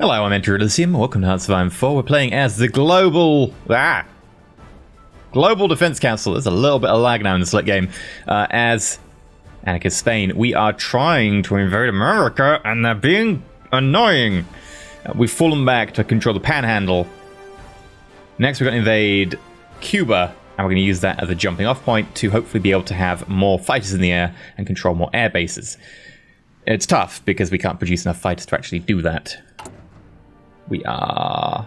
Hello, I'm EnterElysium. Welcome to Sci-Fi. We're playing as the Global Defense Council. There's a little bit of lag now in this late game. As Anarchist Spain, we are trying to invade America, and they're being annoying. We've fallen back to control the Panhandle. Next, we're going to invade Cuba, and we're going to use that as a jumping off point to hopefully be able to have more fighters in the air and control more air bases. It's tough because we can't produce enough fighters to actually do that. We are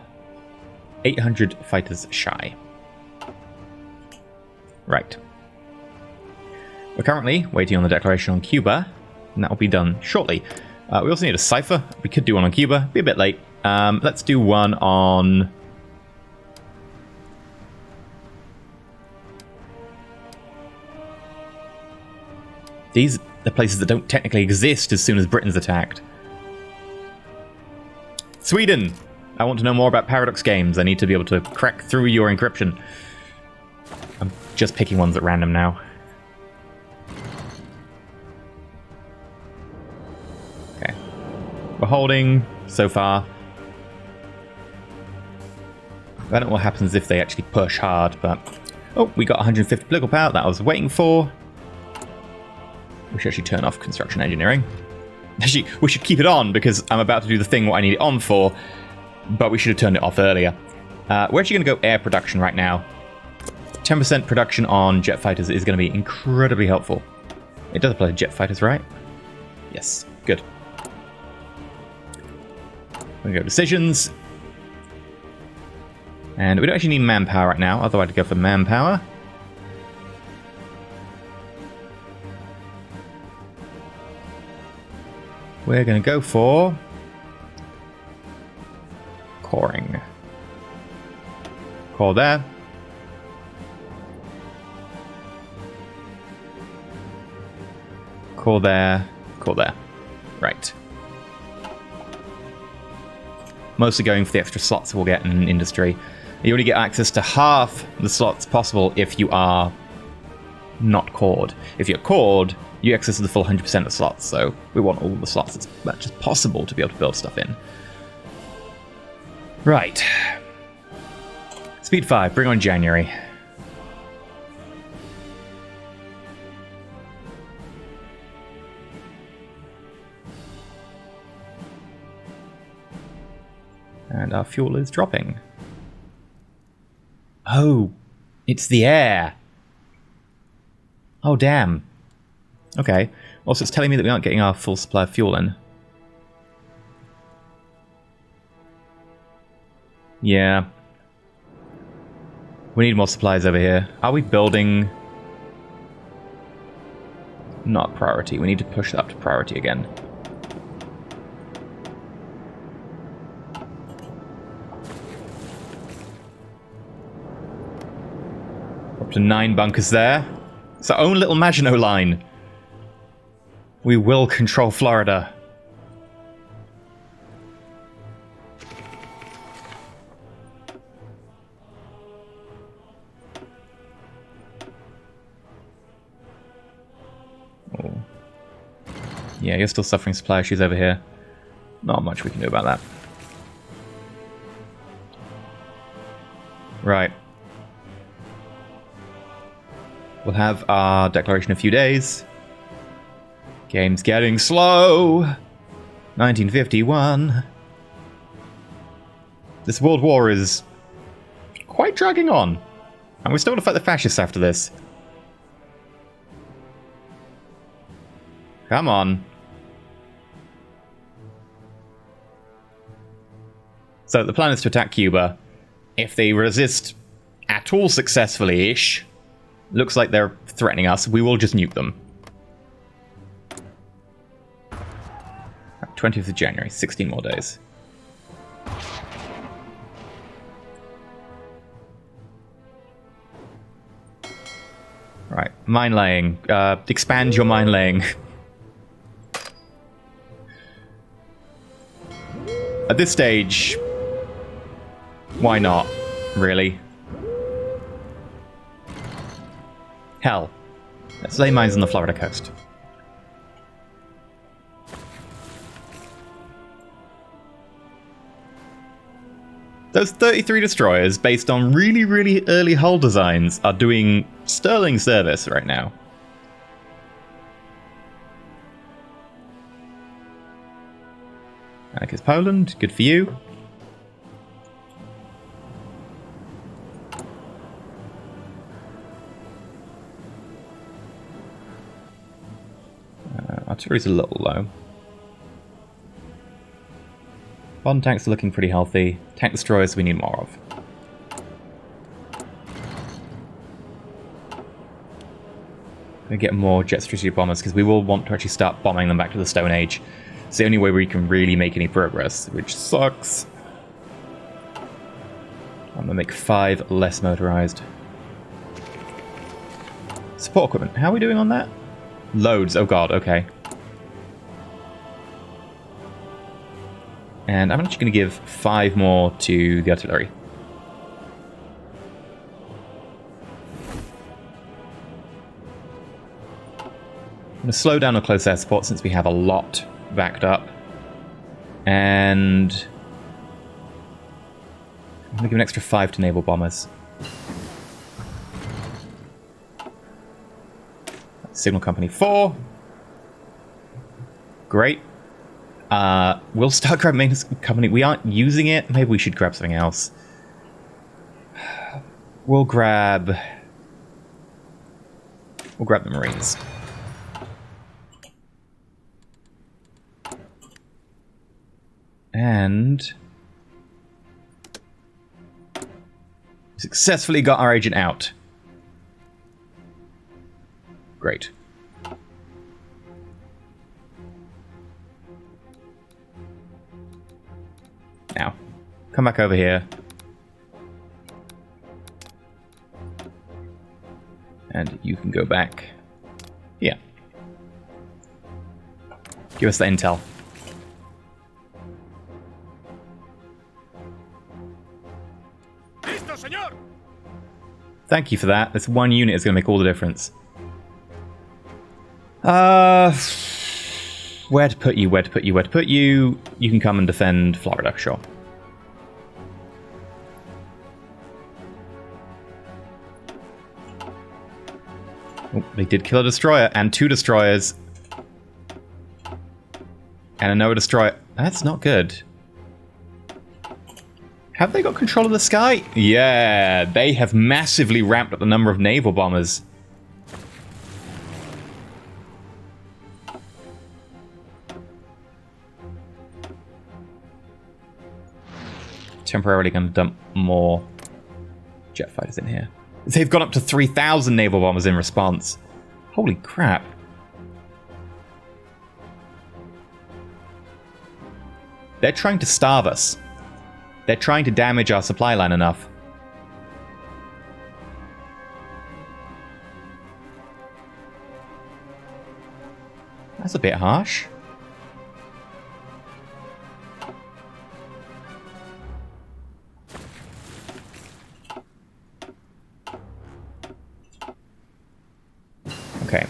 800 fighters shy. Right. We're currently waiting on the declaration on Cuba, and that will be done shortly. We also need a cipher. We could do one on Cuba. Be a bit late. Let's do one on... These are places that don't technically exist as soon as Britain's attacked. Sweden! I want to know more about Paradox Games. I need to be able to crack through your encryption. I'm just picking ones at random now. Okay. We're holding so far. I don't know what happens if they actually push hard, but... Oh, we got 150 political power that I was waiting for. We should actually turn off construction engineering. Actually, we should keep it on because I'm about to do the thing what I need it on for, but we should have turned it off earlier. We're actually going to go air production right now. 10% production on jet fighters is going to be incredibly helpful. It does apply to jet fighters, right? Yes, good. We're going to go decisions. And we don't actually need manpower right now, although I'd go for manpower. We're going to go for coring. Core there. Core there. Core there. Right. Mostly going for the extra slots we'll get in industry. You only get access to half the slots possible if you are not cored. If you're cored, you access the full 100% of slots, so we want all the slots as much as possible to be able to build stuff in. Right. Speed 5, bring on January. And our fuel is dropping. Oh, it's the air. Oh, damn. Okay. Also, it's telling me that we aren't getting our full supply of fuel in. Yeah. We need more supplies over here. Are we building... Not priority. We need to push that up to priority again. Up to 9 bunkers there. It's our own little Maginot Line. We will control Florida. Oh. Yeah, you're still suffering supply issues over here. Not much we can do about that. Right. We'll have our declaration in a few days. Game's getting slow. 1951. This world war is quite dragging on. And we're still going to fight the fascists after this. Come on. So the plan is to attack Cuba. If they resist at all successfully-ish, looks like they're threatening us, we will just nuke them. 20th of January, 16 more days. Right, mine laying. Expand your mine laying. At this stage, why not, really? Hell, let's lay mines on the Florida coast. Those 33 destroyers, based on really, really early hull designs, are doing sterling service right now. Anarchist Poland, good for you. Artillery's a little low. Bomb tanks are looking pretty healthy. Tank destroyers we need more of. We get more jet strategic bombers because we will want to actually start bombing them back to the Stone Age. It's the only way we can really make any progress, which sucks. I'm gonna make 5 less motorized. Support equipment. How are we doing on that? Loads. Oh god. Okay. And I'm actually going to give 5 more to the artillery. I'm going to slow down on close air support since we have a lot backed up. And I'm going to give an extra 5 to naval bombers. Signal Company 4. Great. We'll start grabbing maintenance company. We aren't using it. Maybe we should grab something else. We'll grab the Marines. And successfully got our agent out. Great. Now, come back over here. And you can go back. Yeah. Give us the intel. Thank you for that. This one unit is going to make all the difference. Where to put you, where to put you, where to put you. You can come and defend Florida, sure. Oh, they did kill a destroyer and 2 destroyers. And another destroyer. That's not good. Have they got control of the sky? Yeah, they have massively ramped up the number of naval bombers. Temporarily going to dump more jet fighters in here. They've gone up to 3,000 naval bombers in response. Holy crap. They're trying to starve us. They're trying to damage our supply line enough. That's a bit harsh. Okay.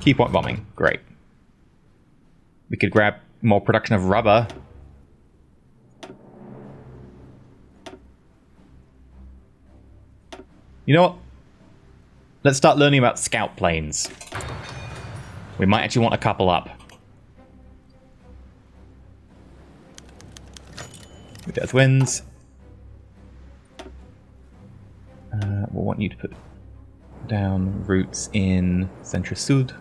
Key point bombing. Great. We could grab more production of rubber. You know what? Let's start learning about scout planes. We might actually want a couple up. Death Winds. We'll want you to put down routes in Centro Sud.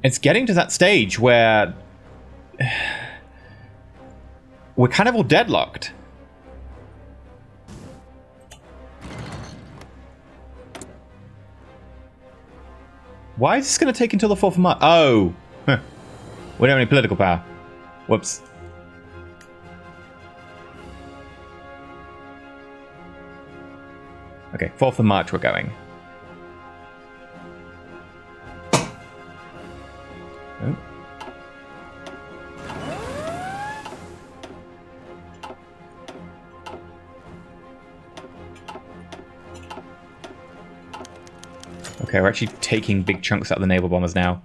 It's getting to that stage where we're kind of all deadlocked. Why is this going to take until the 4th of March? Oh! Huh. We don't have any political power. Whoops. Okay, 4th of March we're going. Oh. Okay, we're actually taking big chunks out of the naval bombers now.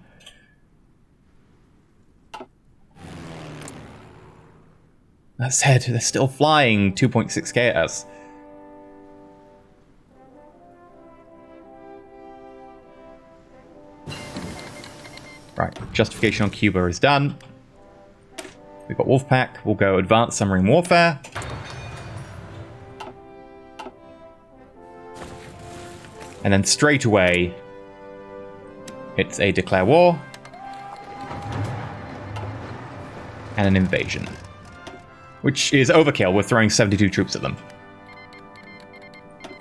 That said, they're still flying 2.6k at us. Right, justification on Cuba is done. We've got Wolfpack. We'll go Advanced Submarine Warfare. And then straight away, it's a Declare War. And an Invasion. Which is overkill. We're throwing 72 troops at them.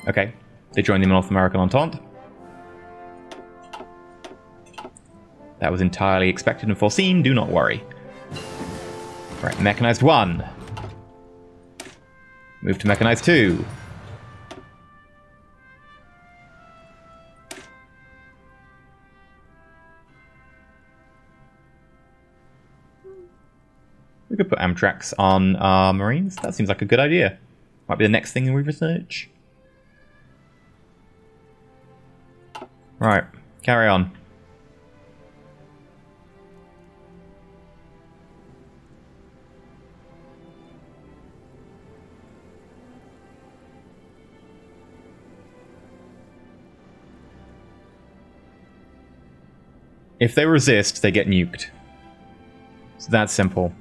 Okay, they joined the North American Entente. That was entirely expected and foreseen, do not worry. Right, Mechanized 1. Move to Mechanized 2. We could put Amtraks on our Marines. That seems like a good idea. Might be the next thing we research. Right, carry on. If they resist, they get nuked. It's that simple.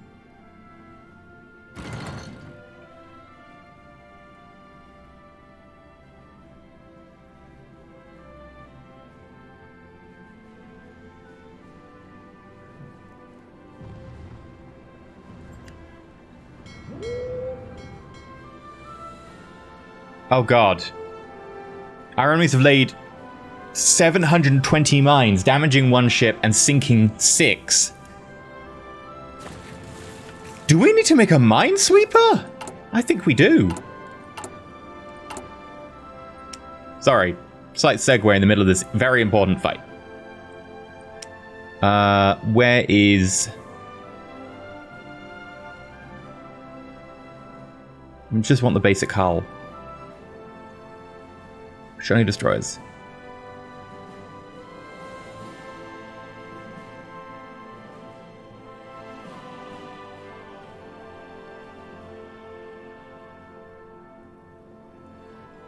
Oh god. Our enemies have laid 720 mines, damaging one ship and sinking 6. Do we need to make a minesweeper? I think we do. Sorry, slight segue in the middle of this very important fight. Where is... I just want the basic hull. Show any destroyers.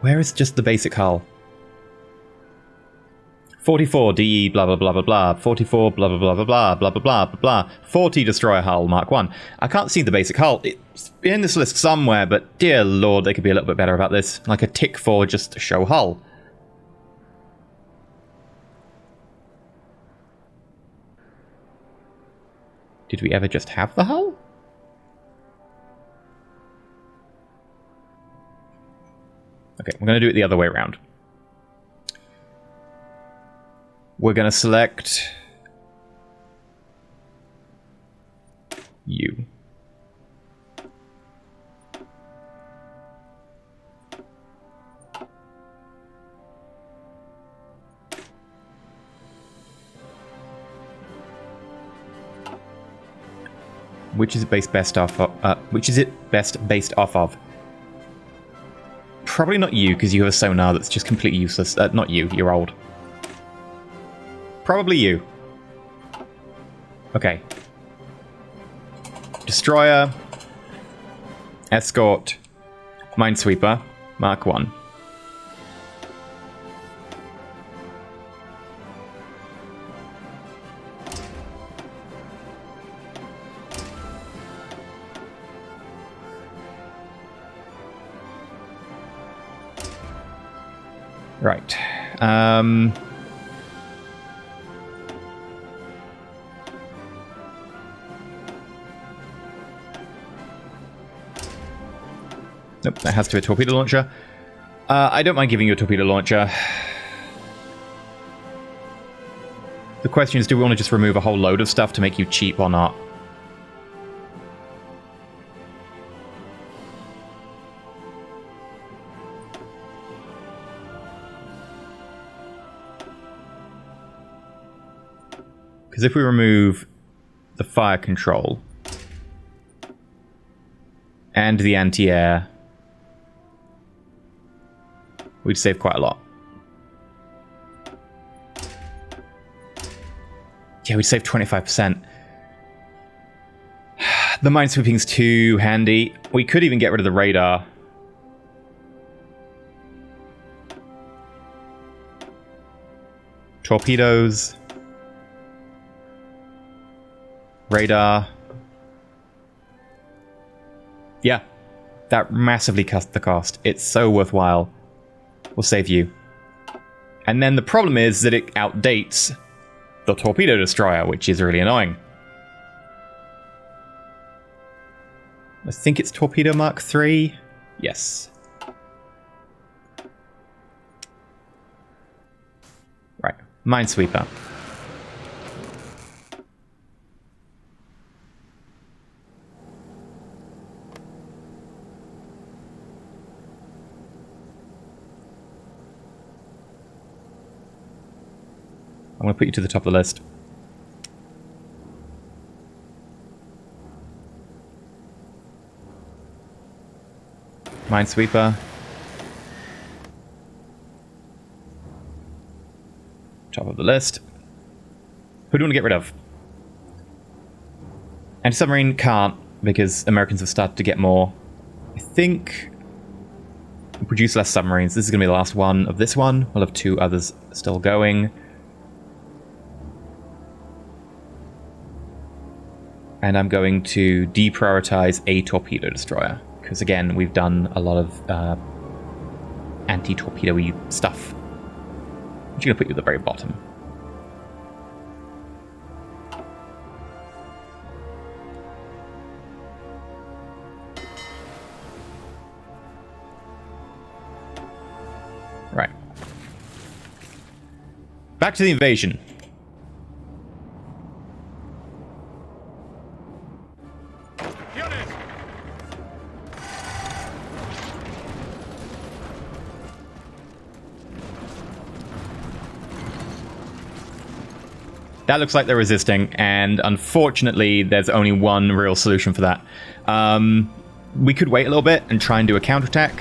Where is just the basic hull? 44 DE blah blah blah blah blah. 44 blah blah blah blah blah blah blah blah blah. 40 destroyer hull Mark 1. I can't see the basic hull. It's in this list somewhere, but dear lord, they could be a little bit better about this. Like a tick for just to show hull. Did we ever just have the hull? Okay, we're going to do it the other way around. We're going to select you. Which is it based best off of? Which is it best based off of? Probably not you, because you have a sonar that's just completely useless. Not you, you're old. Probably you. Okay. Destroyer. Escort. Minesweeper. Mark 1. Right. Nope, that has to be a torpedo launcher. I don't mind giving you a torpedo launcher. The question is, do we want to just remove a whole load of stuff to make you cheap or not? Because if we remove the fire control and the anti-air, we'd save quite a lot. Yeah, we'd save 25%. The minesweeping's too handy. We could even get rid of the radar. Torpedoes. Radar. Yeah, that massively cuts the cost. It's so worthwhile. We'll save you. And then the problem is that it outdates the torpedo destroyer, which is really annoying. I think it's Torpedo Mark III. Yes. Right, Minesweeper. I'm going to put you to the top of the list. Minesweeper. Top of the list. Who do you want to get rid of? Anti-submarine can't, because Americans have started to get more. I think we'll produce less submarines. This is going to be the last one of this one. We'll have 2 others still going. And I'm going to deprioritize a torpedo destroyer. Because again, we've done a lot of anti-torpedo-y stuff. I'm just going to put you at the very bottom. Right. Back to the invasion. That looks like they're resisting, and unfortunately, there's only one real solution for that. We could wait a little bit and try and do a counterattack.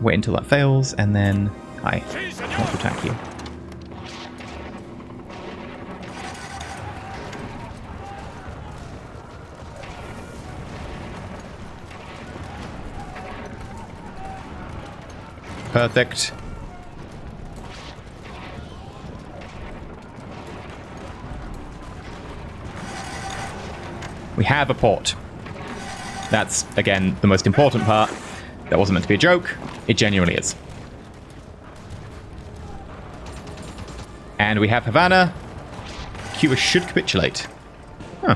Wait until that fails, and then I counterattack you. Perfect. We have a port. That's, again, the most important part. That wasn't meant to be a joke. It genuinely is. And we have Havana. Cuba should capitulate. Huh.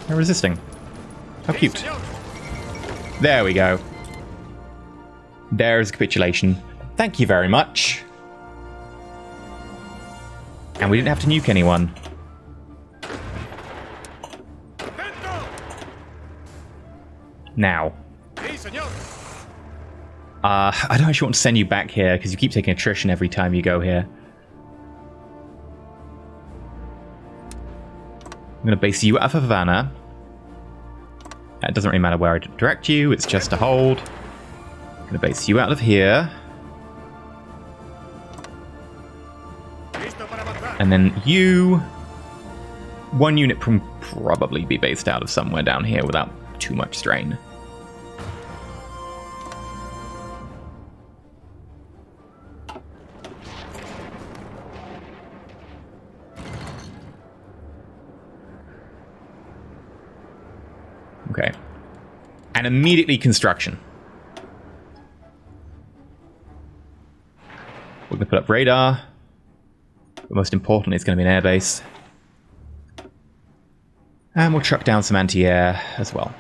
They're resisting. How cute. There we go. There's capitulation. Thank you very much. And we didn't have to nuke anyone. Now. I don't actually want to send you back here, because you keep taking attrition every time you go here. I'm going to base you out of Havana. It doesn't really matter where I direct you, it's just a hold. I'm going to base you out of here. And then you... One unit can probably be based out of somewhere down here without too much strain. Okay. And immediately construction. We're going to put up radar. But most importantly, it's going to be an airbase. And we'll chuck down some anti-air as well.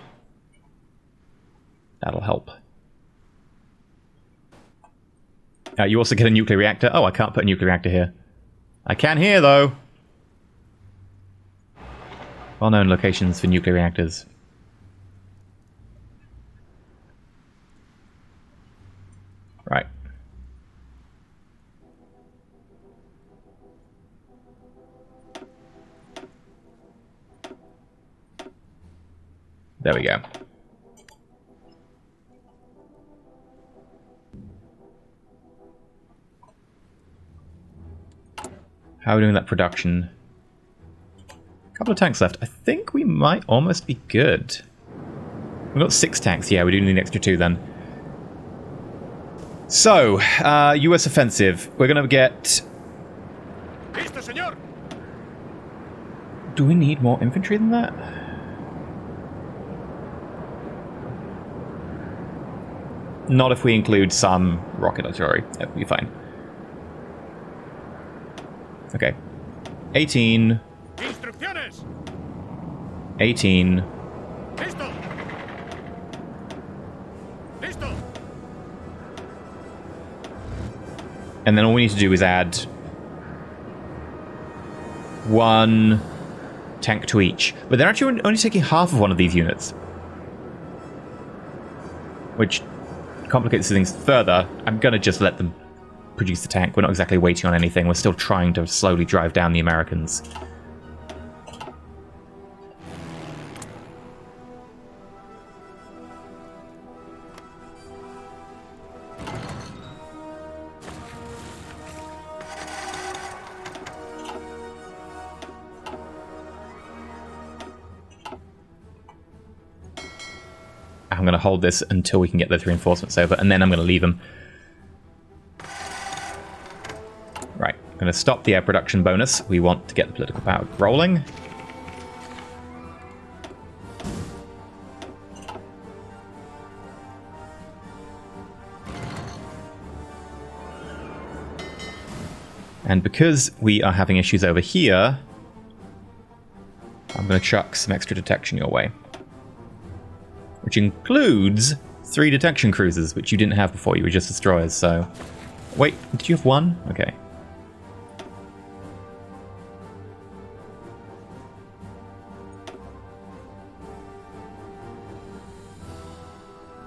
That'll help. You also get a nuclear reactor. Oh, I can't put a nuclear reactor here. I can here, though. Well-known locations for nuclear reactors. Right. There we go. How are we doing that production? A couple of tanks left. I think we might almost be good. We've got 6 tanks. Yeah, we do need an extra 2 then. So, US offensive. We're going to get... Do we need more infantry than that? Not if we include some rocket artillery. That'll be fine. Okay. 18. 18. And then all we need to do is add 1 tank to each. But they're actually only taking half of one of these units, which complicates things further. I'm going to just let them produce the tank. We're not exactly waiting on anything. We're still trying to slowly drive down the Americans. I'm going to hold this until we can get those reinforcements over, and then I'm going to leave them. Right, I'm going to stop the air production bonus. We want to get the political power rolling. And because we are having issues over here, I'm going to chuck some extra detection your way. Which includes 3 detection cruisers, which you didn't have before. You were just destroyers, so... Wait, did you have 1? Okay.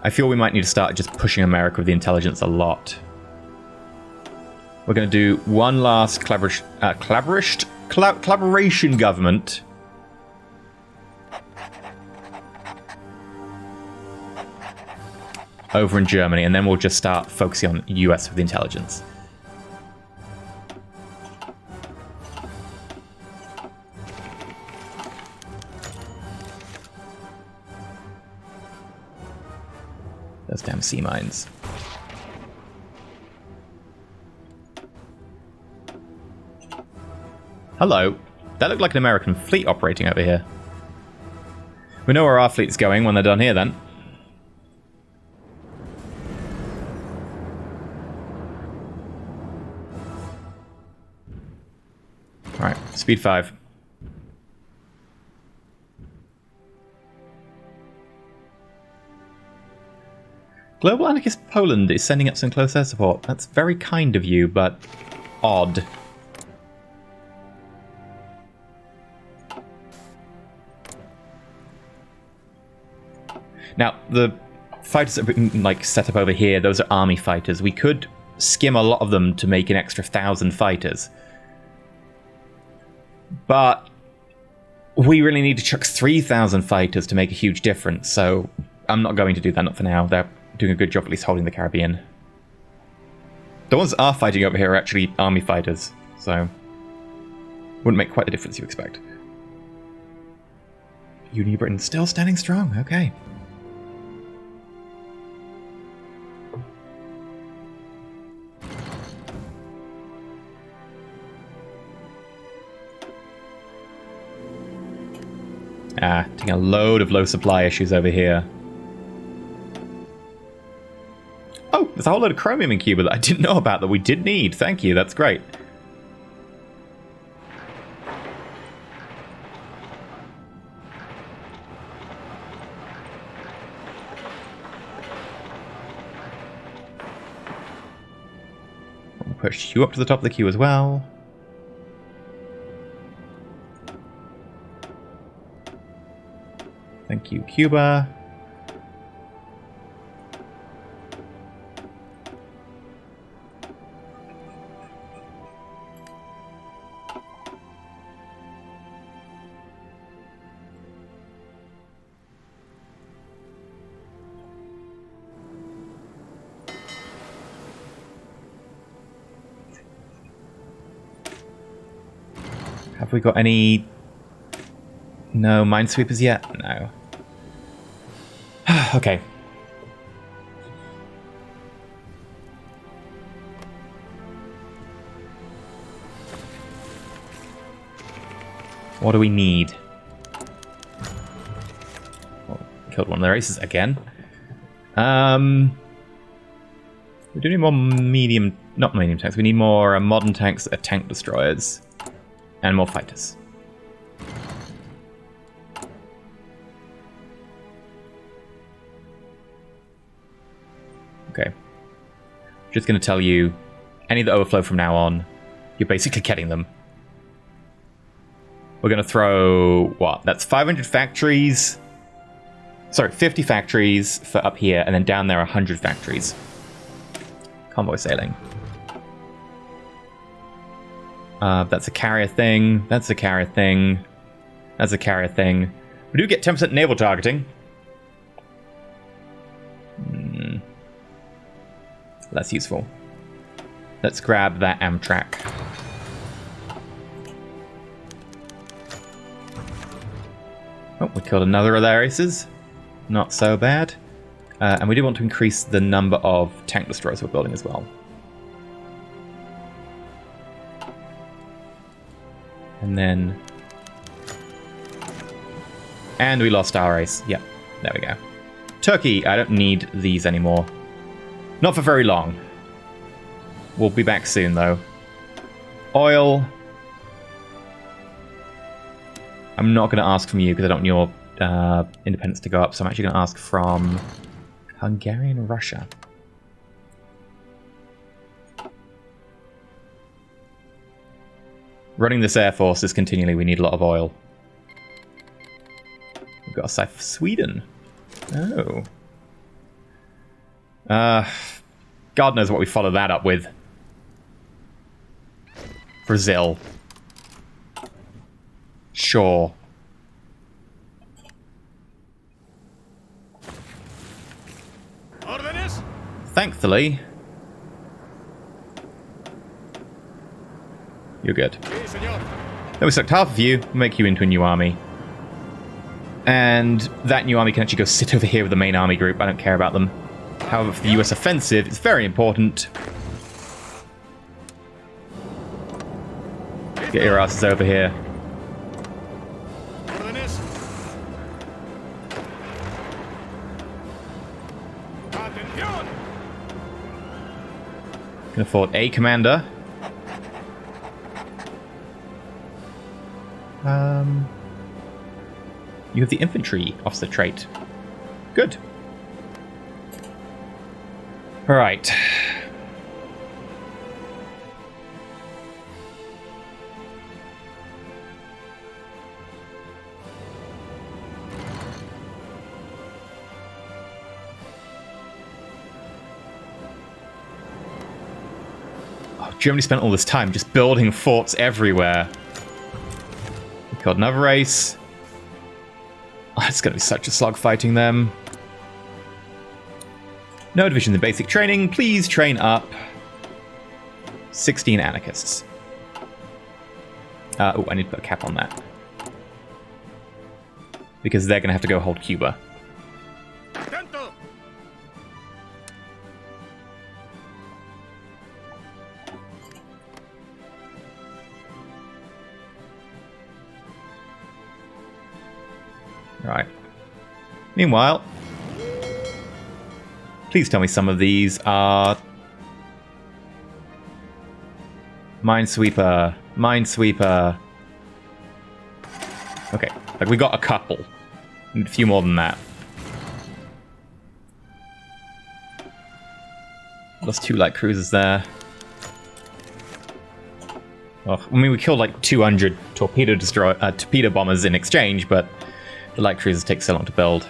I feel we might need to start just pushing America with the intelligence a lot. We're going to do one last collaboration government. Over in Germany, and then we'll just start focusing on US with intelligence. Those damn sea mines. Hello. That looked like an American fleet operating over here. We know where our fleet's going when they're done here, then. Alright, speed 5. Global Anarchist Poland is sending up some close air support. That's very kind of you, but odd. Now, the fighters that have been like set up over here, those are army fighters. We could skim a lot of them to make an extra 1,000 fighters. But we really need to chuck 3,000 fighters to make a huge difference, so I'm not going to do that, not for now. They're doing a good job at least holding the Caribbean. The ones that are fighting over here are actually army fighters, so wouldn't make quite the difference you expect. New Britain still standing strong, okay. Taking a load of low supply issues over here. Oh, there's a whole load of chromium in Cuba that I didn't know about that we did need. Thank you, that's great. I'll push you up to the top of the queue as well. Thank you, Cuba. we got any... No minesweepers yet? No. Okay. What do we need? Oh, killed one of their aces again. We do need more medium... Not medium tanks. We need more modern tanks that are tank destroyers. And more fighters. Okay. Just going to tell you, any that overflow from now on, you're basically getting them. We're going to throw, what? That's 500 factories. Sorry, 50 factories for up here, and then down there 100 factories. Convoy sailing. That's a carrier thing. That's a carrier thing. That's a carrier thing. We do get 10% naval targeting. That's useful. Let's grab that Amtrak. Oh, we killed another of their aces. Not so bad. And we do want to increase the number of tank destroyers we're building as well. And then... And we lost our ace. Yep, there we go. Turkey, I don't need these anymore. Not for very long. We'll be back soon, though. Oil. I'm not going to ask from you because I don't want your independence to go up, so I'm actually going to ask from Hungarian and Russia. Running this air force is continually, we need a lot of oil. We've got a site for Sweden. Oh. God knows what we follow that up with. Brazil. Sure. Thankfully, you're good. Then we select half of you, make you into a new army. And that new army can actually go sit over here with the main army group. I don't care about them. However, for the US offensive, it's very important. Get your asses over here. Can afford a commander. You have the infantry officer trait. Good. All right. Oh, Germany spent all this time just building forts everywhere. We killed another race. Oh, it's going to be such a slog fighting them. No division in basic training. Please train up. 16 anarchists. Oh, I need to put a cap on that. Because they're going to have to go hold Cuba. Right. Meanwhile, please tell me some of these are Minesweeper, Minesweeper. Okay, like we got a couple. Need a few more than that. Lost 2 light cruisers there. Oh, I mean, we killed like 200 torpedo bombers in exchange, but the light cruisers take so long to build.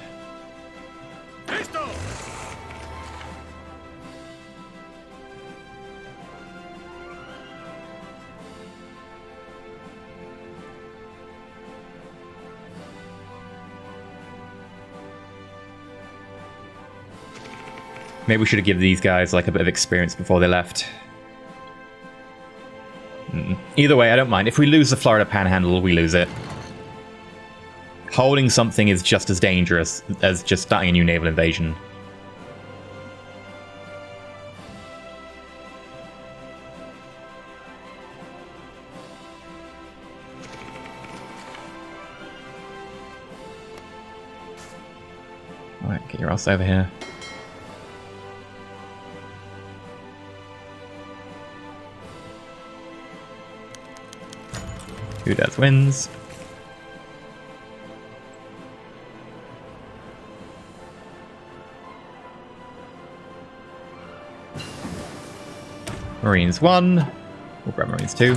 Maybe we should have given these guys like a bit of experience before they left. Either way, I don't mind. If we lose the Florida Panhandle, we lose it. Holding something is just as dangerous as just starting a new naval invasion. Alright, get your ass over here. Who does wins? Marines 1. We'll grab Marines 2.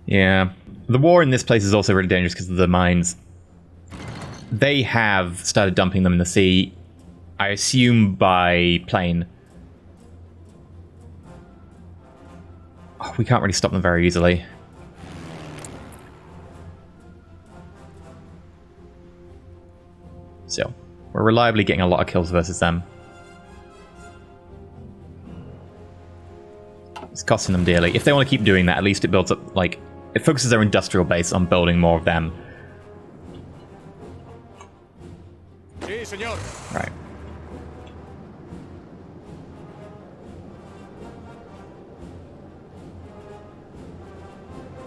Yeah. The war in this place is also really dangerous because of the mines. They have started dumping them in the sea, I assume by plane. Oh, we can't really stop them very easily. So, we're reliably getting a lot of kills versus them. It's costing them dearly. If they want to keep doing that, at least it builds up, like, it focuses their industrial base on building more of them. Right.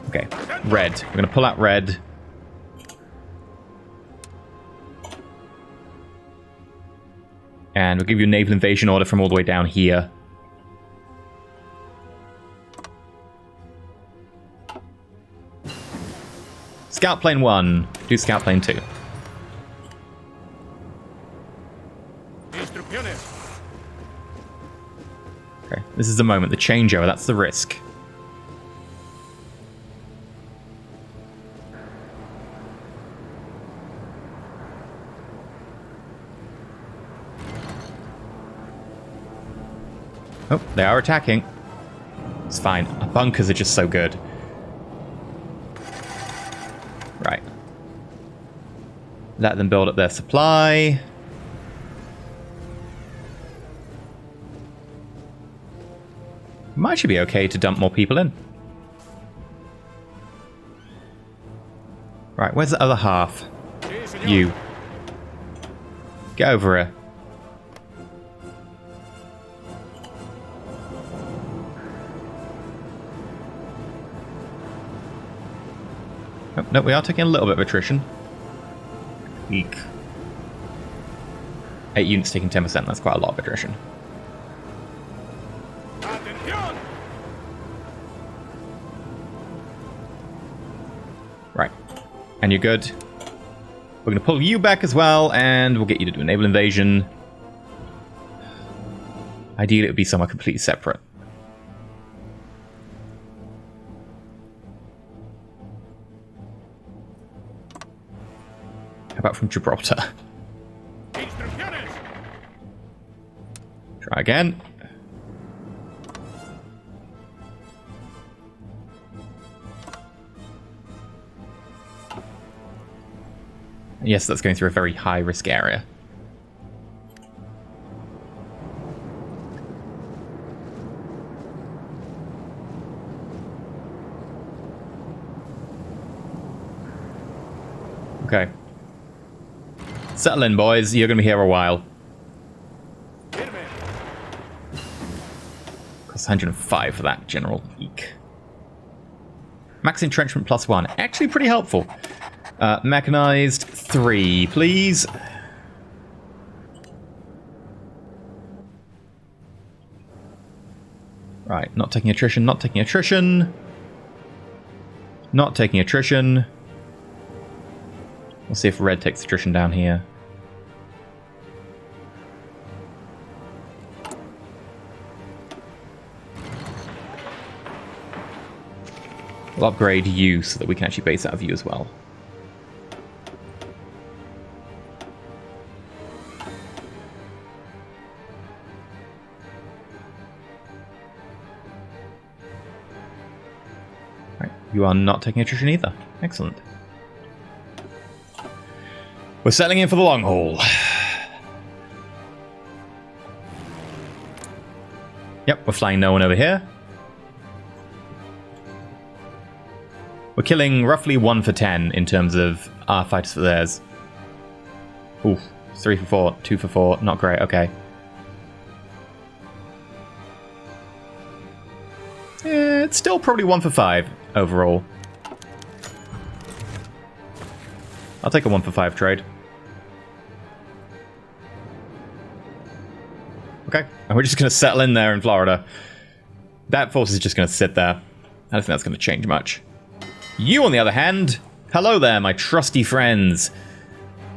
Okay, red. We're going to pull out red. And we'll give you a naval invasion order from all the way down here. Scout plane 1. Do scout plane 2. Okay, this is the moment, the changeover, that's the risk. Oh, they are attacking. It's fine. Our bunkers are just so good. Right. Let them build up their supply. Might actually be okay to dump more people in. Right, where's the other half? You. Get over here. Oh, no, we are taking a little bit of attrition. Eek. 8 units taking 10%, that's quite a lot of attrition. Right. And you're good. We're going to pull you back as well, and we'll get you to do a naval invasion. Ideally, it would be somewhere completely separate. How about from Gibraltar? Try again. Yes, that's going through a very high-risk area. Okay. Settle in, boys. You're going to be here a while. Costs 105 for that, General. Eek. Max entrenchment +1. Actually pretty helpful. Mechanized 3, please. Right, not taking attrition, not taking attrition. Not taking attrition. We'll see if red takes attrition down here. We'll upgrade you so that we can actually base out of you as well. You are not taking attrition either. Excellent. We're settling in for the long haul. Yep, we're flying no one over here. We're killing roughly 1 for 10 in terms of our fighters for theirs. Oof, 3 for 4, 2 for 4, not great, okay. It's still probably 1 for 5 overall. I'll take a 1 for 5 trade. Okay, and we're just going to settle in there in Florida. That force is just going to sit there. I don't think that's going to change much. You, on the other hand, hello there, my trusty friends.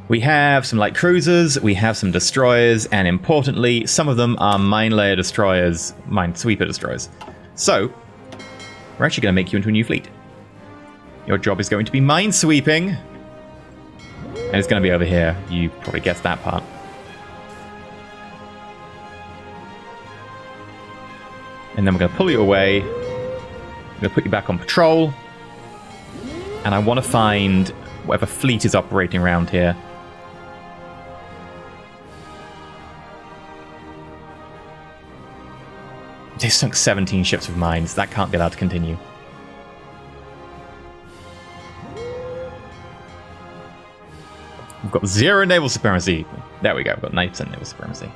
We have some light cruisers, we have some destroyers, and importantly, some of them are mine layer destroyers, minesweeper destroyers. So, we're actually going to make you into a new fleet. Your job is going to be minesweeping, and it's going to be over here. You probably guessed that part. And then we're going to pull you away. We're going to put you back on patrol. And I want to find whatever fleet is operating around here. They sunk 17 ships with mines. That can't be allowed to continue. We've got 0 naval supremacy. There we go. We've got 9% naval supremacy.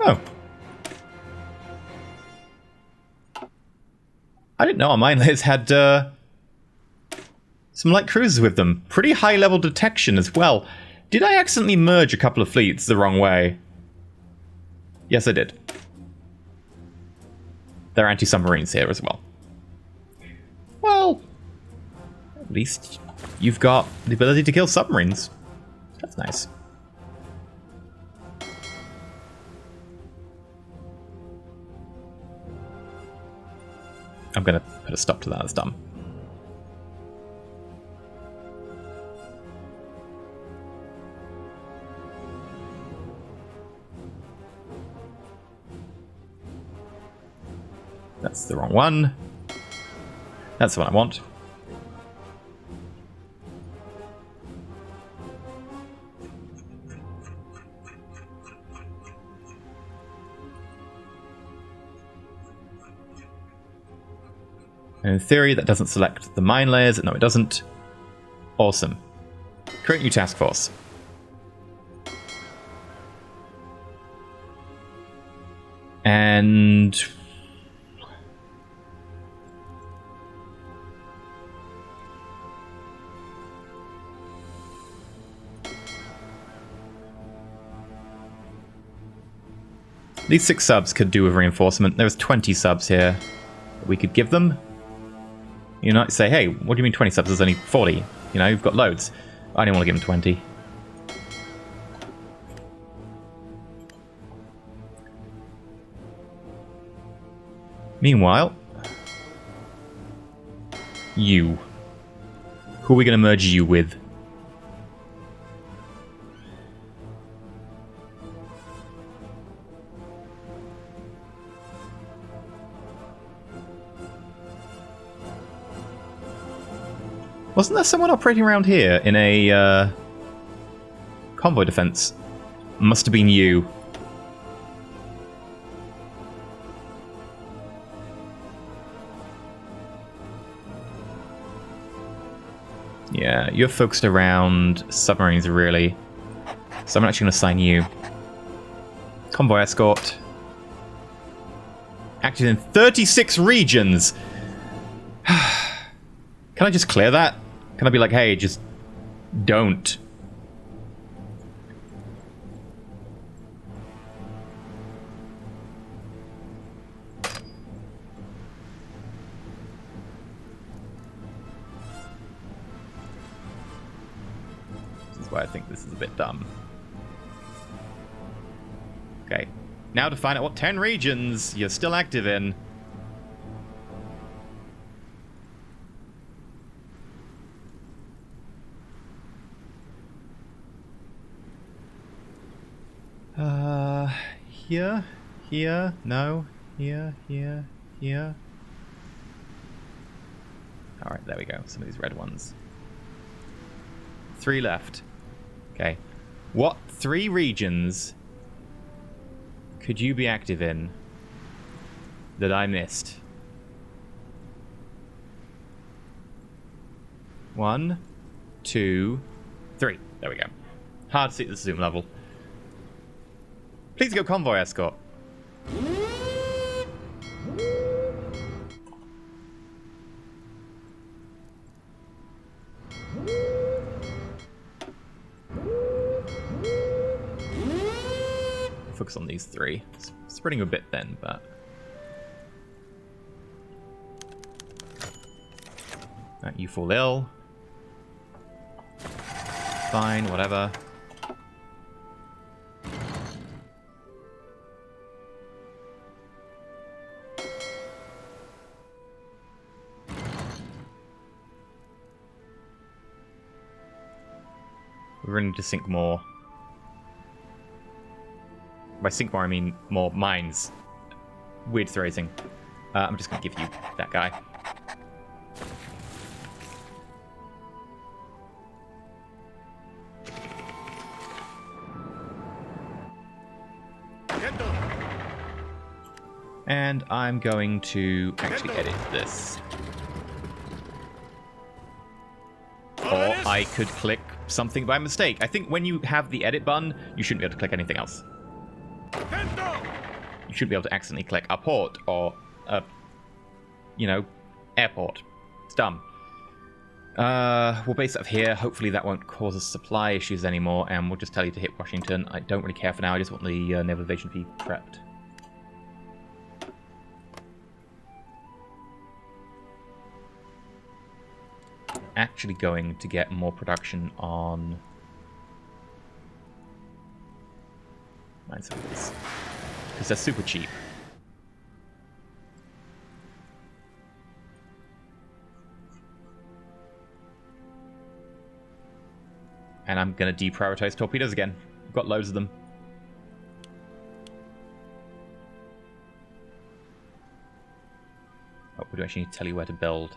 Oh. I didn't know our mine layers had some light cruisers with them. Pretty high level detection as well. Did I accidentally merge a couple of fleets the wrong way? Yes, I did. There are anti-submarines here as well. Well, at least you've got the ability to kill submarines. That's nice. I'm going to put a stop to that. That's dumb. That's the wrong one. That's the one I want. And in theory, that doesn't select the mine layers. No, it doesn't. Awesome. Create new task force. And these 6 subs could do with reinforcement. There's 20 subs here that we could give them. You might say, hey, what do you mean 20 subs? There's only 40. You know, you've got loads. I didn't want to give them 20. Meanwhile, you. Who are we going to merge you with? Wasn't there someone operating around here in a convoy defense? Must have been you. Yeah, you're focused around submarines, really. So I'm actually going to assign you. Convoy escort. Active in 36 regions. Can I just clear that? Can I be like, hey, just don't? This is why I think this is a bit dumb. Now to find out what 10 regions you're still active in. Here, no, here. Alright, there we go. Some of these red ones. 3 left. Okay. What 3 regions could you be active in that I missed? 1, 2, 3. There we go. Hard to see at the zoom level. Please go convoy escort. Focus on these 3. It's spreading a bit thin, but... you fall ill. Fine, whatever. We're going to need to sink more. By sink more, I mean more mines. Weird phrasing. I'm just going to give you that guy. And I'm going to actually edit this. Or I could click something by mistake. I think when you have the edit button, you shouldn't be able to click anything else. You should be able to accidentally click a port or a, airport. It's dumb. We'll base it up here. Hopefully that won't cause us supply issues anymore, and we'll just tell you to hit Washington. I don't really care for now. I just want the Naval Invasion to be prepped. Actually going to get more production on minesweepers because they're super cheap. And I'm going to deprioritize torpedoes again. We've got loads of them. Oh, we do actually need to tell you where to build.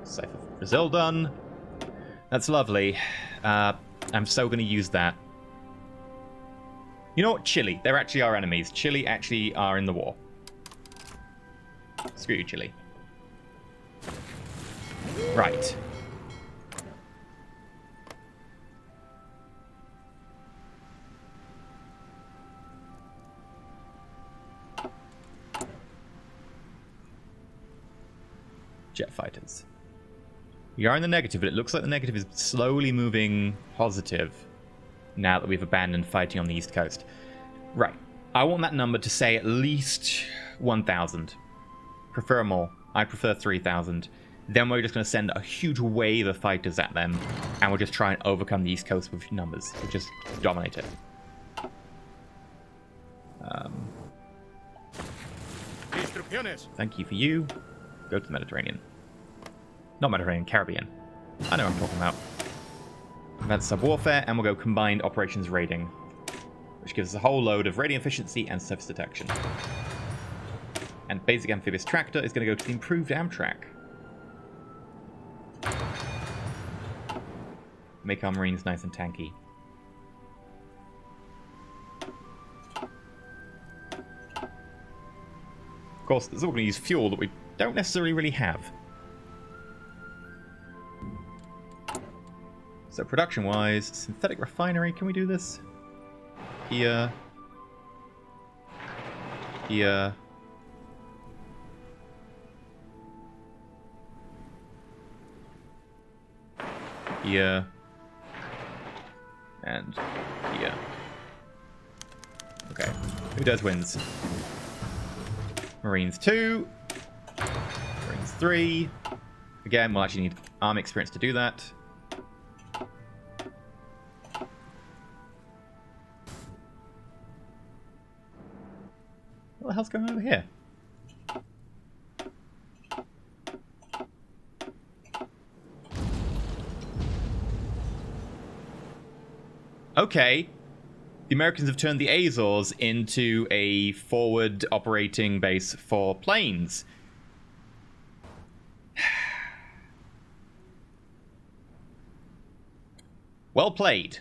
Sci-Fi for Brazil done. That's lovely. I'm so going to use that. You know what? Chile. They're actually our enemies. Chile actually are in the war. Screw you, Chile. Right. Jet fighters. We are in the negative, but it looks like the negative is slowly moving positive now that we've abandoned fighting on the East Coast. Right. I want that number to say at least 1,000. Prefer more. I prefer 3,000. Then we're just going to send a huge wave of fighters at them, and we'll just try and overcome the East Coast with numbers. We'll just dominate it. Thank you for you. Go to the Mediterranean. Not Mediterranean, Caribbean. I know what I'm talking about. Advanced sub-warfare, and we'll go combined operations raiding, which gives us a whole load of raiding efficiency and surface detection. And basic amphibious tractor is going to go to the improved Amtrak. Make our Marines nice and tanky. Of course, this is all going to use fuel that we don't necessarily really have. So production-wise, synthetic refinery, can we do this? Here. Here. Here. And here. Okay. Who does wins? Marines 2. Marines 3. Again, we'll actually need army experience to do that. What the hell's going on over here? Okay. The Americans have turned the Azores into a forward operating base for planes. Well played.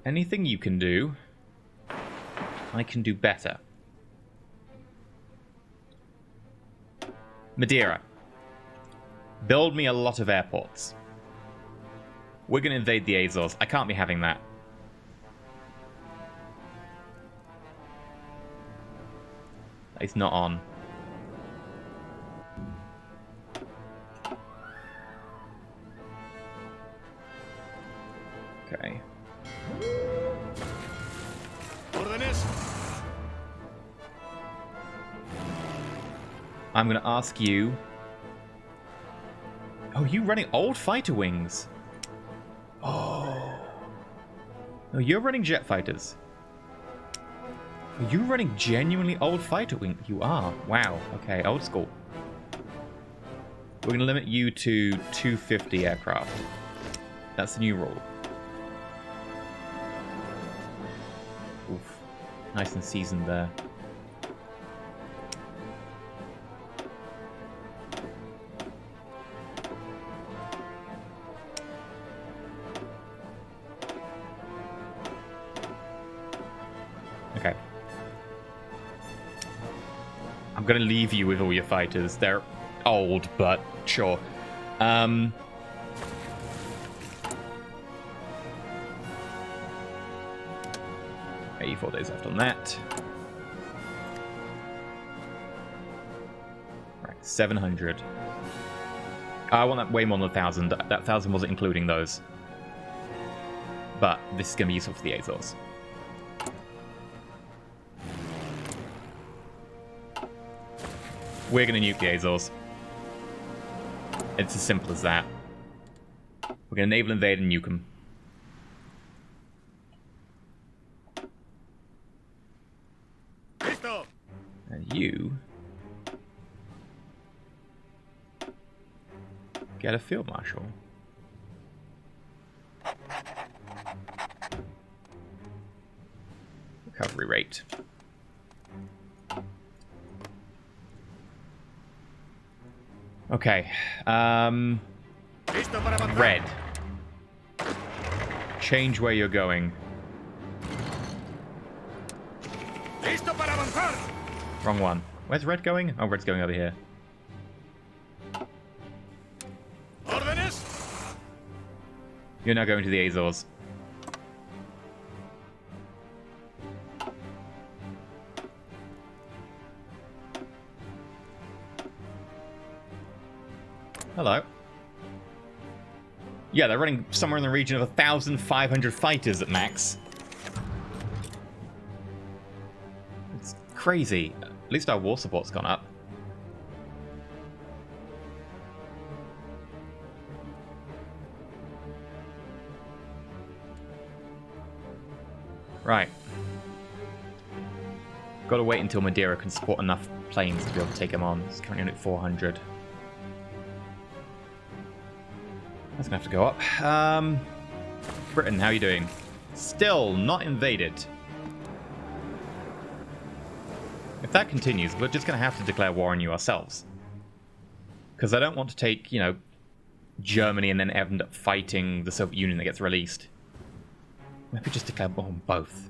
Anything you can do, I can do better. Madeira. Build me a lot of airports. We're going to invade the Azores. I can't be having that. It's not on. Okay. I'm going to ask you... Oh, you running old fighter wings? Oh. No, you're running jet fighters. Are you running genuinely old fighter wing? You are. Wow. Okay, old school. We're going to limit you to 250 aircraft. That's the new rule. Oof. Nice and seasoned there. Okay. I'm going to leave you with all your fighters. They're old, but sure. 84 days left on that. Right, 700. I want that way more than 1,000. That 1,000 wasn't including those. But this is going to be useful for the Azores. We're going to nuke the Azores. It's as simple as that. We're going to naval invade and nuke them. And you... get a field marshal. Recovery rate. Okay. Red. Change where you're going. Wrong one. Where's red going? Oh, red's going over here. You're now going to the Azores. Hello. Yeah, they're running somewhere in the region of 1,500 fighters at max. It's crazy. At least our war support's gone up. Right. Got to wait until Madeira can support enough planes to be able to take him on. It's currently at 400. That's gonna have to go up. Britain, how are you doing? Still not invaded. If that continues, we're just gonna have to declare war on you ourselves. Because I don't want to take, you know, Germany and then end up fighting the Soviet Union that gets released. Maybe just declare war on both.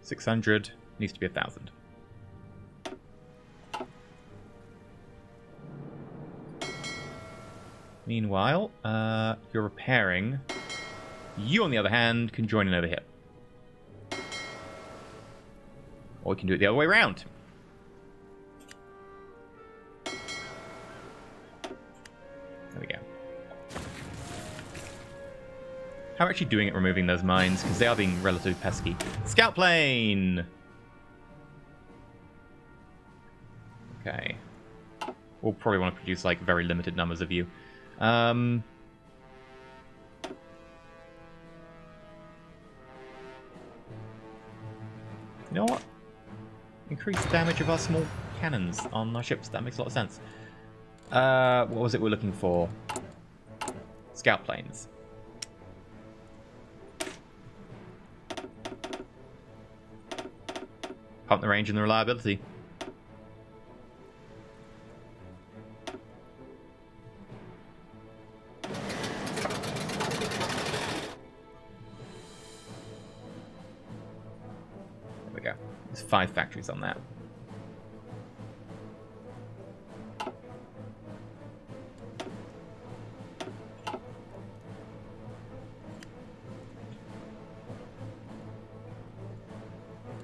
$600 needs to be 1,000. Meanwhile, you're repairing. You, on the other hand, can join in over here. Or we can do it the other way around. There we go. How are we actually doing at removing those mines? Because they are being relatively pesky. Scout plane! Okay. We'll probably want to produce, like, very limited numbers of you. You know what? Increase damage of our small cannons on our ships. That makes a lot of sense. What was it we're looking for? Scout planes. Pump the range and the reliability. There we go. There's 5 factories on that.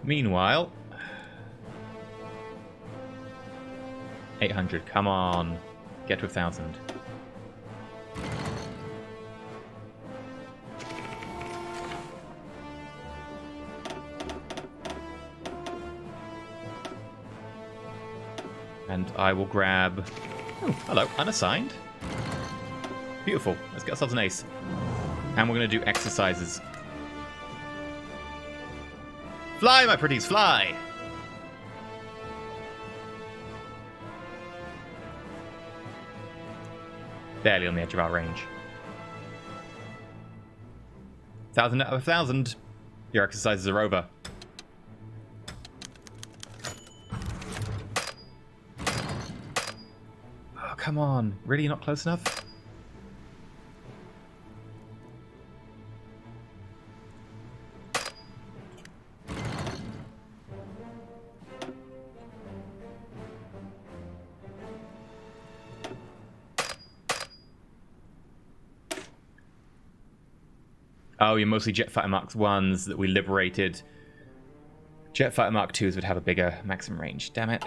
Meanwhile, 800, come on, get to 1,000. And I will grab, oh, hello, unassigned. Beautiful, let's get ourselves an ace. And we're going to do exercises. Fly, my pretties, fly! Barely on the edge of our range. 1,000 out of 1,000. Your exercises are over. Oh, come on. Really not close enough? Oh, you're mostly jet fighter Mark 1s that we liberated. Jet fighter Mark 2s would have a bigger maximum range. Damn it.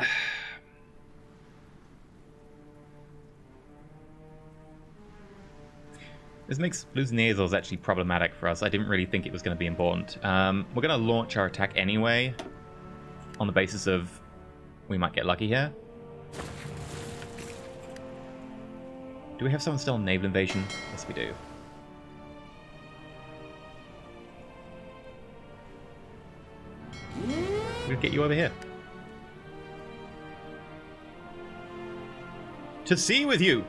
This makes losing the Azores actually problematic for us. I didn't really think it was going to be important. We're going to launch our attack anyway, on the basis of we might get lucky here. Do we have someone still on Naval Invasion? Yes, we do. We'll get you over here. To sea with you!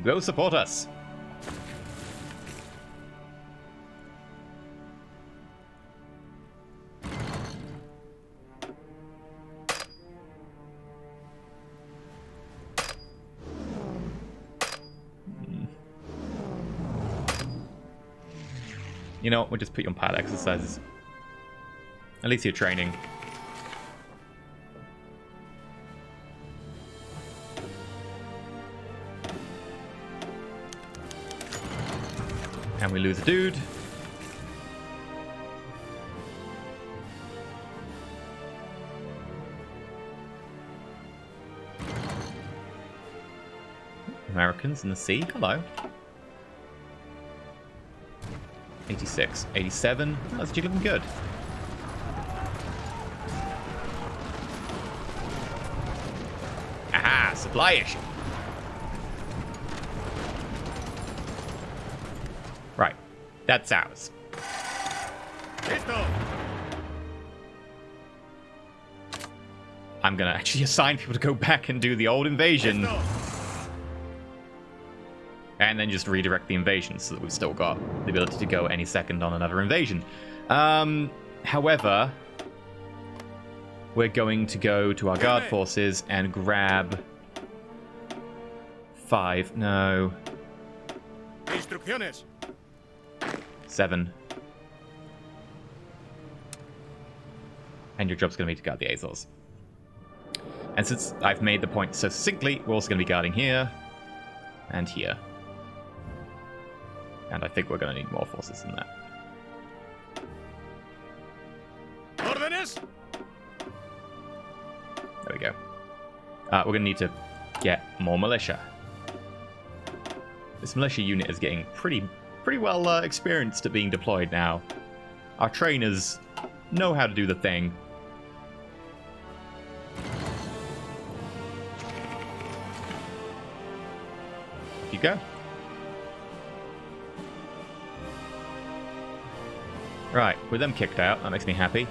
Go support us. You know what, we'll just put you on pilot exercises. At least you're training. And we lose a dude. Americans in the sea, hello. 86, 87, oh, that's actually looking good. Aha, supply issue. Right, that's ours. I'm gonna actually assign people to go back and do the old invasion. And then just redirect the invasion so that we've still got the ability to go any second on another invasion. However, we're going to go to our guard forces and grab 5. No. 7. And your job's going to be to guard the Azores. And since I've made the point so succinctly, we're also going to be guarding here and here. And I think we're going to need more forces than that. Órdenes. There we go. We're going to need to get more militia. This militia unit is getting pretty well experienced at being deployed now. Our trainers know how to do the thing. You go. Right, with them kicked out, that makes me happy.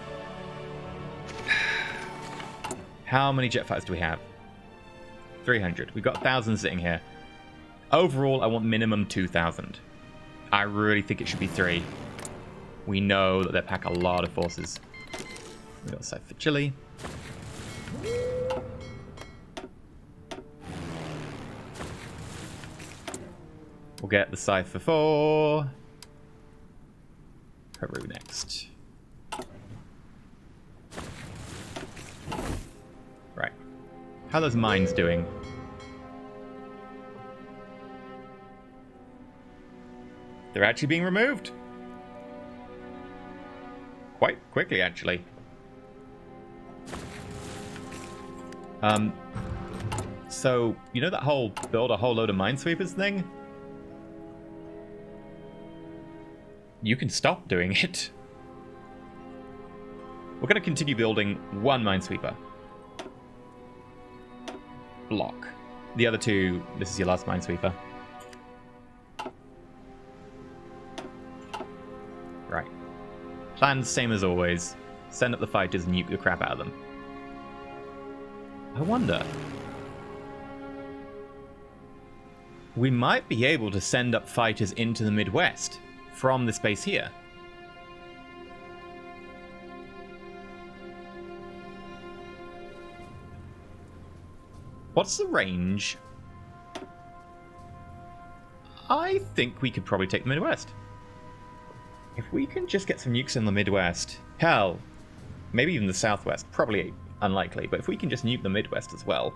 How many jet fighters do we have? 300. We've got 1,000 sitting here. Overall, I want minimum 2,000. I really think it should be 3. We know that they pack a lot of forces. We've got a site for Chile. We'll get the Cipher 4. Peru next. Right. How are those mines doing? They're actually being removed. Quite quickly, actually. So, you know that whole build a whole load of minesweepers thing? You can stop doing it. We're going to continue building one minesweeper block. The other two, this is your last minesweeper. Right. Plans same as always. Send up the fighters and nuke the crap out of them. I wonder. We might be able to send up fighters into the Midwest from this base here. What's the range? I think we could probably take the Midwest. If we can just get some nukes in the Midwest, hell, maybe even the Southwest, probably unlikely, but if we can just nuke the Midwest as well,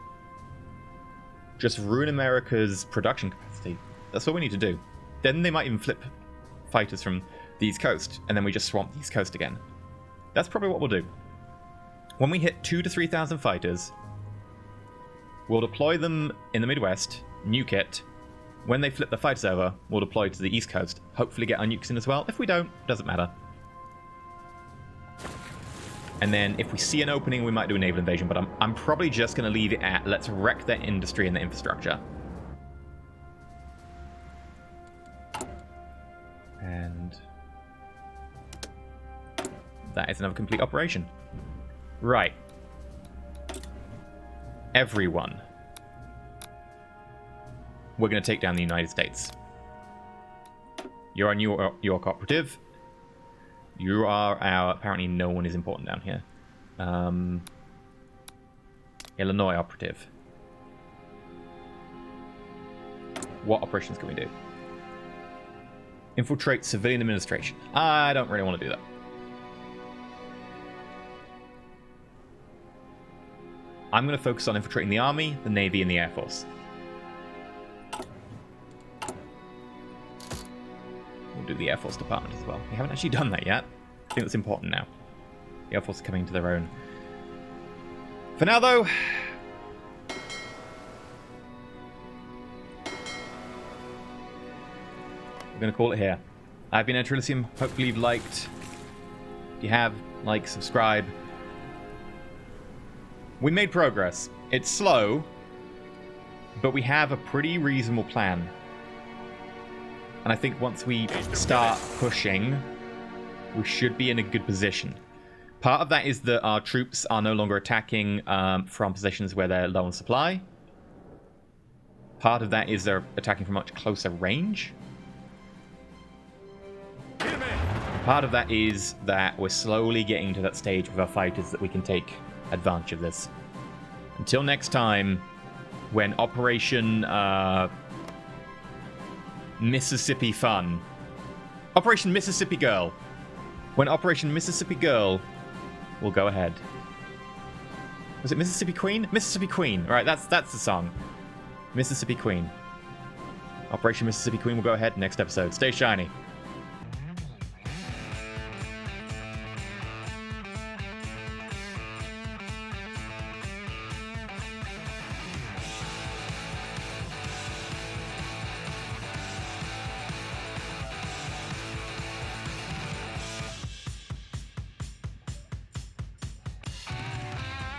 just ruin America's production capacity, that's what we need to do. Then they might even flip fighters from the East Coast, and then we just swamp the East Coast again. That's probably what we'll do. When we hit 2,000 to 3,000 fighters, we'll deploy them in the Midwest, nuke it. When they flip the fighters over, we'll deploy to the East Coast, hopefully get our nukes in as well. If we don't, doesn't matter. And then if we see an opening, we might do a naval invasion, but I'm probably just going to leave it at let's wreck their industry and their infrastructure. And that is another complete operation. Right. Everyone. We're going to take down the United States. You're our New York operative. You are our... Apparently no one is important down here. Illinois operative. What operations can we do? Infiltrate civilian administration. I don't really want to do that. I'm going to focus on infiltrating the Army, the Navy, and the Air Force. We'll do the Air Force Department as well. We haven't actually done that yet. I think that's important now. The Air Force is coming to their own. For now, though... we're going to call it here. I've been EnterElysium. Hopefully you've liked. If you have, like, subscribe. We made progress. It's slow, but we have a pretty reasonable plan. And I think once we start pushing, we should be in a good position. Part of that is that our troops are no longer attacking from positions where they're low on supply. Part of that is they're attacking from much closer range. Part of that is that we're slowly getting to that stage with our fighters that we can take advantage of this. Until next time, when Operation Mississippi Fun. Operation Mississippi Girl. When Operation Mississippi Girl will go ahead. Was it Mississippi Queen? Mississippi Queen. All right, that's the song. Mississippi Queen. Operation Mississippi Queen will go ahead next episode. Stay shiny.